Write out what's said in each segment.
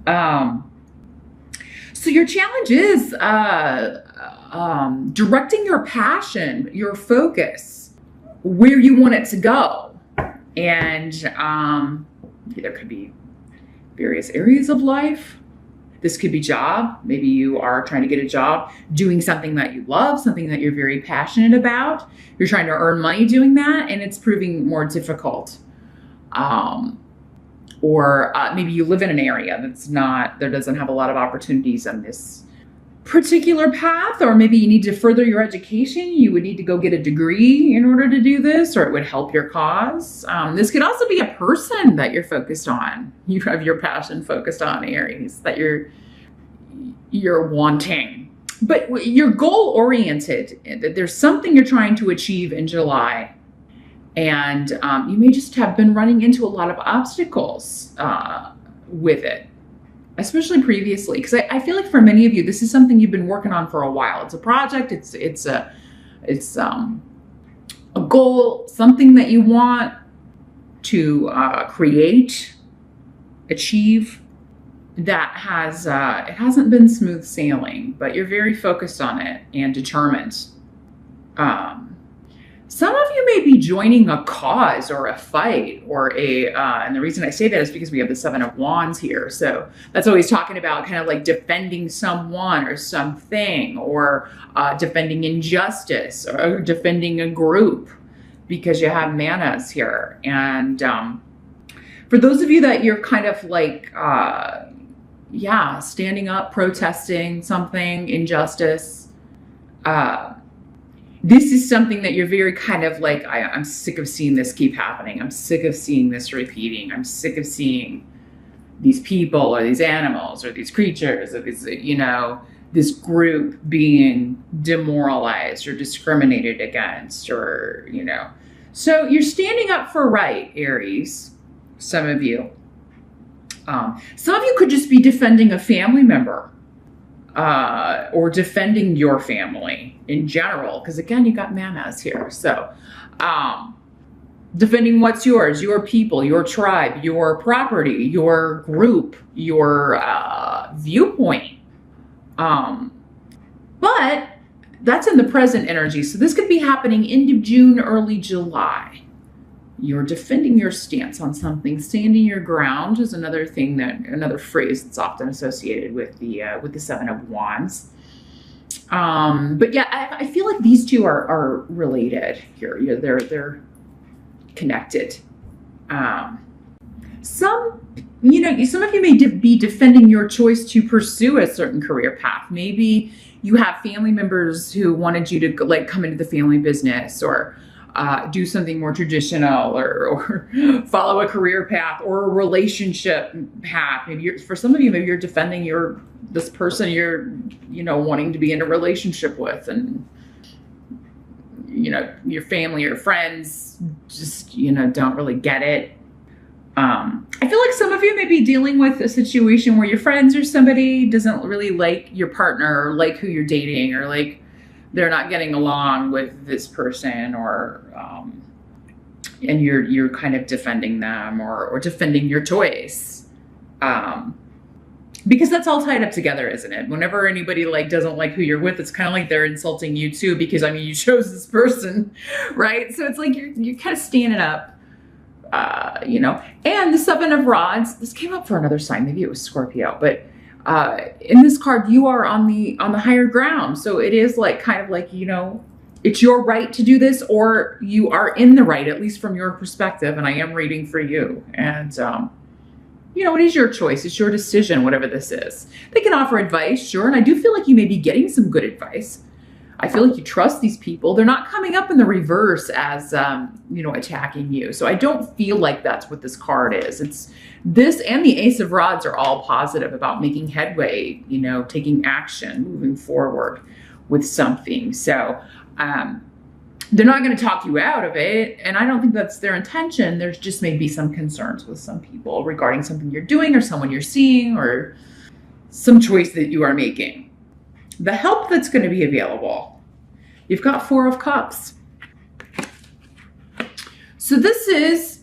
So your challenge is directing your passion, your focus, where you want it to go. And there could be various areas of life. This could be job. Maybe you are trying to get a job doing something that you love, something that you're very passionate about. You're trying to earn money doing that, and it's proving more difficult. Or maybe you live in an area that doesn't have a lot of opportunities on this particular path, or maybe you need to further your education. You would need to go get a degree in order to do this, or it would help your cause. This could also be a person that you're focused on. You have your passion focused on, Aries, that you're wanting. But you're goal oriented. There's something you're trying to achieve in July. And you may just have been running into a lot of obstacles with it, especially previously. Because I feel like for many of you, this is something you've been working on for a while. It's a project. It's a goal, something that you want to create, achieve. That has it hasn't been smooth sailing, but you're very focused on it and determined. Some of you may be joining a cause or a fight or and the reason I say that is because we have the 7 of Wands here. So that's always talking about kind of like defending someone or something, or defending injustice, or defending a group, because you have manas here. And for those of you that you're kind of like, standing up, protesting something, injustice, this is something that you're very kind of like, I'm sick of seeing this keep happening. I'm sick of seeing this repeating. I'm sick of seeing these people or these animals or these creatures or these, this group being demoralized or discriminated against, or, So you're standing up for right, Aries, some of you. Some of you could just be defending a family member. Or defending your family in general, because again, you got manas here. So defending what's yours, your people, your tribe, your property, your group, your viewpoint. But that's in the present energy. So this could be happening end of June, early July. You're defending your stance on something. Standing your ground is another phrase that's often associated with the 7 of Wands. But yeah, I feel like these two are related here. They're connected. Some of you may be defending your choice to pursue a certain career path. Maybe you have family members who wanted you to like come into the family business, or do something more traditional, or follow a career path or a relationship path. Maybe for some of you, maybe you're defending this person you're, wanting to be in a relationship with, and, your family or friends just, don't really get it. I feel like some of you may be dealing with a situation where your friends or somebody doesn't really like your partner, or like who you're dating, or like they're not getting along with this person, or and you're kind of defending them, or defending your choice, because that's all tied up together, isn't it? Whenever anybody doesn't like who you're with, it's kind of like they're insulting you too, because you chose this person, right? So it's like you're kind of standing up, And the 7 of Rods, this came up for another sign, maybe it was Scorpio, but in this card, you are on the higher ground. So it is it's your right to do this, or you are in the right, at least from your perspective. And I am reading for you. And, it is your choice. It's your decision, whatever this is. They can offer advice, sure. And I do feel like you may be getting some good advice. I feel like you trust these people. They're not coming up in the reverse as, attacking you. So I don't feel like that's what this card is. It's this, and the Ace of Rods are all positive about making headway, taking action, moving forward with something. So they're not going to talk you out of it. And I don't think that's their intention. There's just maybe some concerns with some people regarding something you're doing, or someone you're seeing, or some choice that you are making. The help that's going to be available. You've got 4 of Cups. So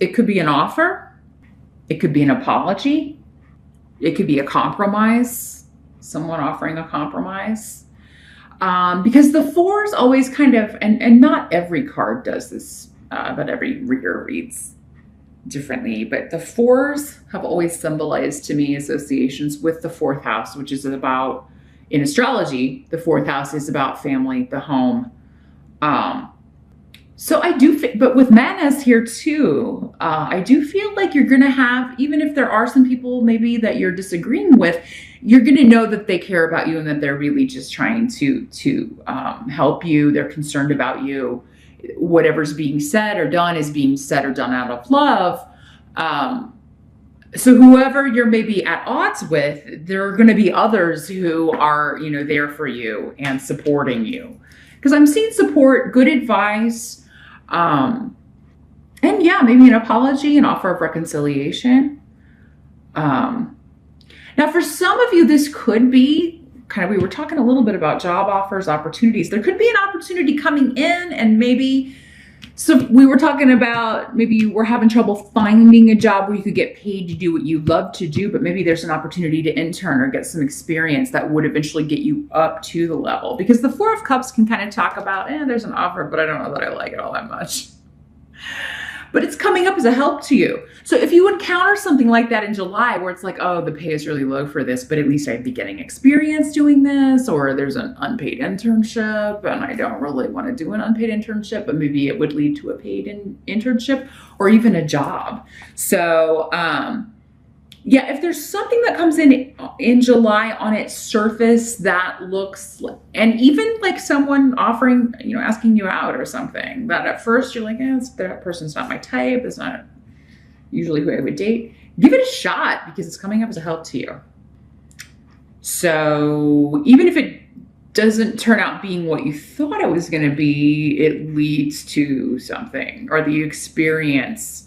it could be an offer. It could be an apology. it could be a compromise, someone offering a compromise. Because the fours always kind of, and not every card does this, but every reader reads differently, but the fours have always symbolized to me associations with the fourth house, which is about, in astrology, the fourth house is about family, the home. So I do, but with Manas here too, I do feel like you're going to have, even if there are some people maybe that you're disagreeing with, you're going to know that they care about you and that they're really just trying to help you. They're concerned about you. Whatever's being said or done is being said or done out of love. So whoever you're maybe at odds with, there are going to be others who are, you know, there for you and supporting you. Because I'm seeing support, good advice, and yeah, maybe an apology, an offer of reconciliation. Now, for some of you, this could be kind of, we were talking a little bit about job offers, opportunities. There could be an opportunity coming in, and maybe, so we were talking about maybe you were having trouble finding a job where you could get paid to do what you love to do, but maybe there's an opportunity to intern or get some experience that would eventually get you up to the level. Because the Four of Cups can kind of talk about, there's an offer, but I don't know that I like it all that much. But it's coming up as a help to you. So if you encounter something like that in July where it's like, oh, the pay is really low for this, but at least I'd be getting experience doing this, or there's an unpaid internship and I don't really want to do an unpaid internship, but maybe it would lead to a paid internship or even a job. So yeah, if there's something that comes in July on its surface that looks, and even like someone offering, you know, asking you out or something, that at first you're like, that person's not my type, it's not usually who I would date, give it a shot because it's coming up as a help to you. So even if it doesn't turn out being what you thought it was going to be, it leads to something, or the experience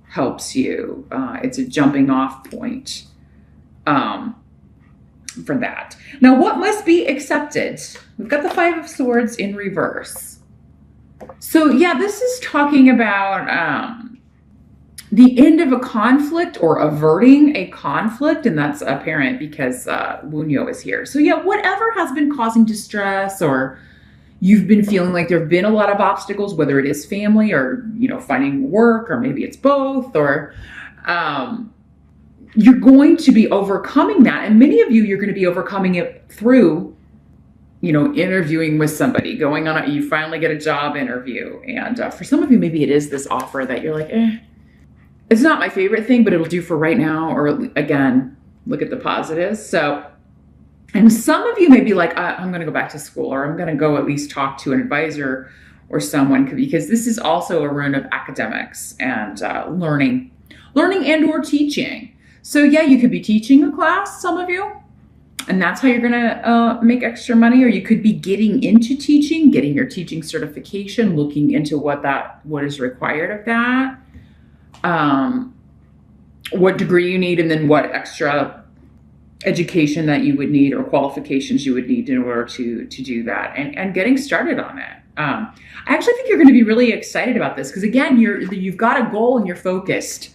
helps you. It's a jumping off point for that. Now, what must be accepted? We've got the Five of Swords in reverse. So yeah, this is talking about the end of a conflict or averting a conflict, and that's apparent because Wunyo is here. So yeah, whatever has been causing distress, or you've been feeling like there have been a lot of obstacles, whether it is family or, you know, finding work, or maybe it's both, or you're going to be overcoming that. And many of you, you're going to be overcoming it through, you know, interviewing with somebody, going on, you finally get a job interview. And for some of you, maybe it is this offer that you're like, it's not my favorite thing, but it'll do for right now. Or again, look at the positives. So, and some of you may be like, I'm going to go back to school, or I'm going to go at least talk to an advisor or someone, because this is also a rune of academics and learning and or teaching. So yeah, you could be teaching a class, some of you, and that's how you're going to make extra money. Or you could be getting into teaching, getting your teaching certification, looking into what is required of that, what degree you need, and then what extra education that you would need or qualifications you would need in order to do that, and getting started on it. I actually think you're going to be really excited about this because, again, you've got a goal and you're focused,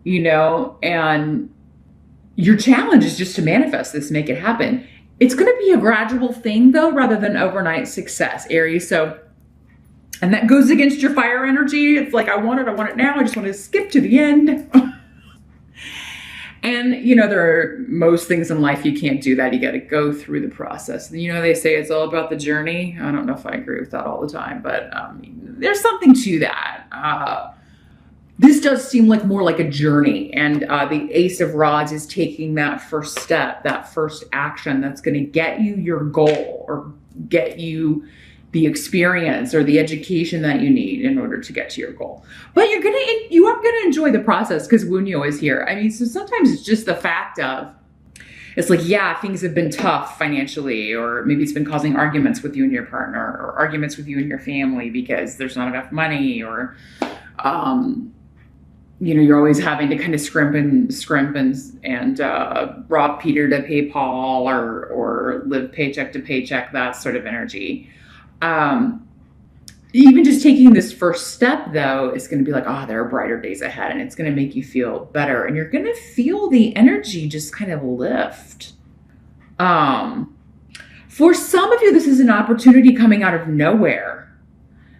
you know, and your challenge is just to manifest this, make it happen. It's going to be a gradual thing though, rather than overnight success, Aries. So, and that goes against your fire energy. It's like, I want it now. I just want to skip to the end. And, you know, there are most things in life you can't do that. You got to go through the process. You know, they say it's all about the journey. I don't know if I agree with that all the time, but there's something to that. This does seem like more like a journey. And the Ace of Rods is taking that first step, that first action that's going to get you your goal, or get you the experience or the education that you need in order to get to your goal. But you are gonna enjoy the process because Wunyo is here. I mean, so sometimes it's just the fact of, it's like, yeah, things have been tough financially, or maybe it's been causing arguments with you and your partner, or arguments with you and your family because there's not enough money, or, you know, you're always having to kind of scrimp and rob Peter to pay Paul, or live paycheck to paycheck, that sort of energy. even just taking this first step, though, is going to be like, oh, there are brighter days ahead, and it's going to make you feel better. And you're going to feel the energy just kind of lift. For some of you, this is an opportunity coming out of nowhere.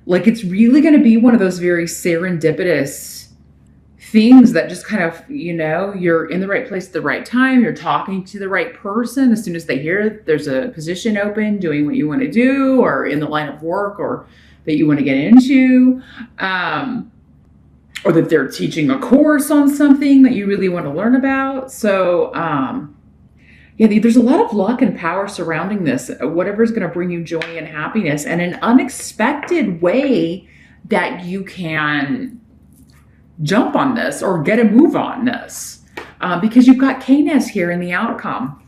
Like, it's really going to be one of those very serendipitous things that just kind of, you know, you're in the right place at the right time. You're talking to the right person. As soon as they hear there's a position open, doing what you want to do, or in the line of work, or that you want to get into, or that they're teaching a course on something that you really want to learn about. So, yeah, there's a lot of luck and power surrounding this, whatever is going to bring you joy and happiness, and an unexpected way that you can jump on this or get a move on this, because you've got Canis here in the outcome.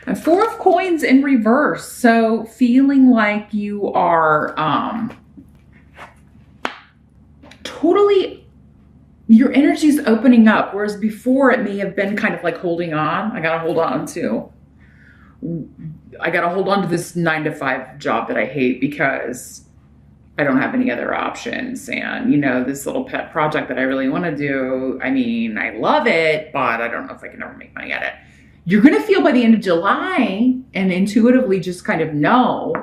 And 4 of coins in reverse. So feeling like you are totally, your energy's opening up. Whereas before it may have been kind of like holding on. I got to hold on to this 9-to-5 job that I hate because I don't have any other options. And, you know, this little pet project that I really want to do, I mean, I love it, but I don't know if I can ever make money at it. You're going to feel by the end of July and intuitively just kind of know,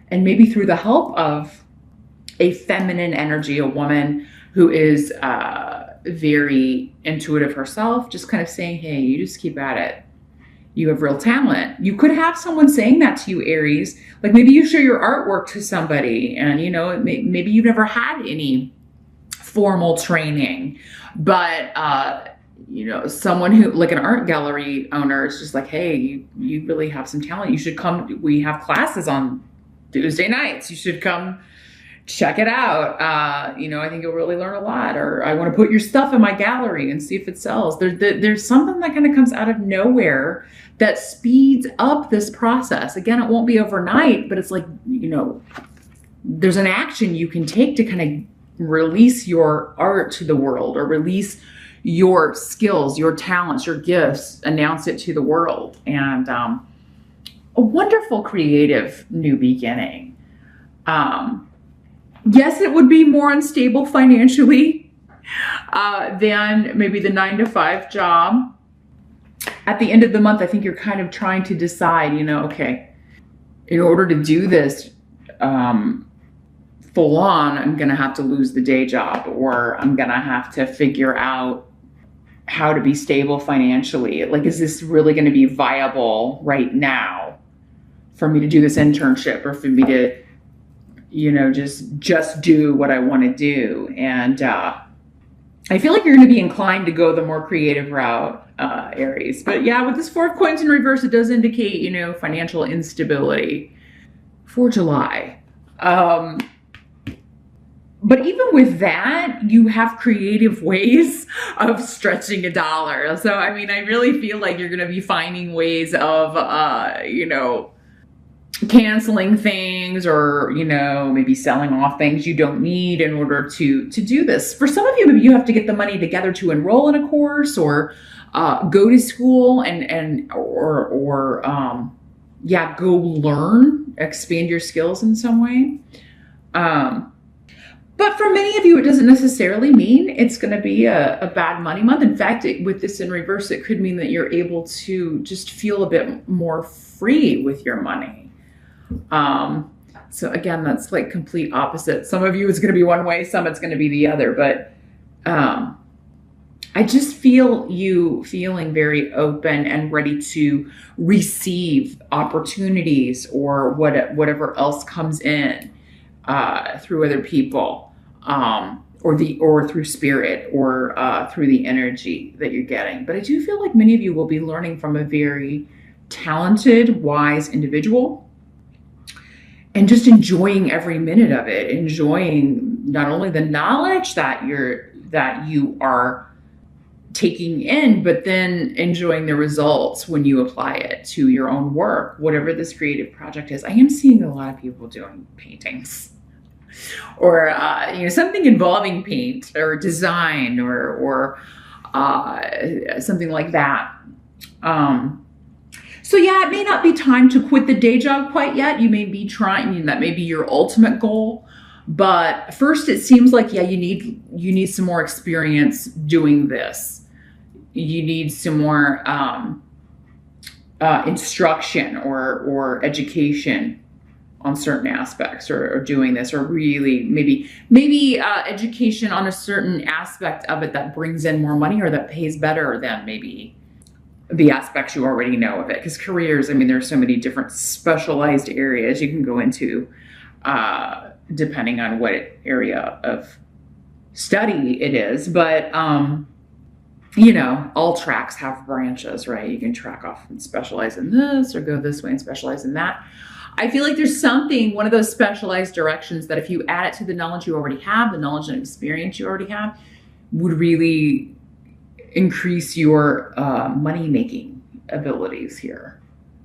and maybe through the help of a feminine energy, a woman who is very intuitive herself, just kind of saying, hey, you just keep at it. You have real talent. You could have someone saying that to you, Aries. Like maybe you show your artwork to somebody and, you know, maybe you've never had any formal training, but, you know, someone who, like an art gallery owner, is just like, hey, you really have some talent. You should come. We have classes on Tuesday nights. You should come check it out. You know, I think you'll really learn a lot. Or I want to put your stuff in my gallery and see if it sells. There's something that kind of comes out of nowhere that speeds up this process. Again, it won't be overnight, but it's like, you know, there's an action you can take to kind of release your art to the world, or release your skills, your talents, your gifts, announce it to the world. And a wonderful creative new beginning. Yes, it would be more unstable financially than maybe the 9-to-5 job. At the end of the month, I think you're kind of trying to decide, you know, okay, in order to do this full on, I'm going to have to lose the day job, or I'm going to have to figure out how to be stable financially. Like, is this really going to be viable right now for me to do this internship, or for me to, you know, just do what I want to do? And I feel like you're going to be inclined to go the more creative route, Aries. But yeah, with this 4 of coins in reverse, it does indicate, you know, financial instability for July. But even with that, you have creative ways of stretching a dollar. So, I mean, I really feel like you're going to be finding ways of, you know, canceling things, or, you know, maybe selling off things you don't need in order to do this. For some of you, maybe you have to get the money together to enroll in a course, or go to school or yeah, go learn, expand your skills in some way. But for many of you, it doesn't necessarily mean it's going to be a bad money month. In fact, with this in reverse, it could mean that you're able to just feel a bit more free with your money. So again, that's like complete opposite. Some of you it's going to be one way, some it's going to be the other. But I just feel you feeling very open and ready to receive opportunities, or whatever else comes in through other people, or through spirit, or through the energy that you're getting. But I do feel like many of you will be learning from a very talented, wise individual, and just enjoying every minute of it, enjoying not only the knowledge that you are taking in, but then enjoying the results when you apply it to your own work, whatever this creative project is. I am seeing a lot of people doing paintings, or you know, something involving paint or design, or something like that. So yeah, it may not be time to quit the day job quite yet. You may be trying, that may be your ultimate goal. But first, it seems like, yeah, you need some more experience doing this. You need some more instruction or education on certain aspects, or doing this, or really maybe education on a certain aspect of it that brings in more money or that pays better than maybe the aspects you already know of it. Because careers, I mean, there's so many different specialized areas you can go into, depending on what area of study it is. But you know, all tracks have branches, right? You can track off and specialize in this, or go this way and specialize in that. I feel like there's something, one of those specialized directions that if you add it to the knowledge you already have, the knowledge and experience you already have, would really increase your money-making abilities here.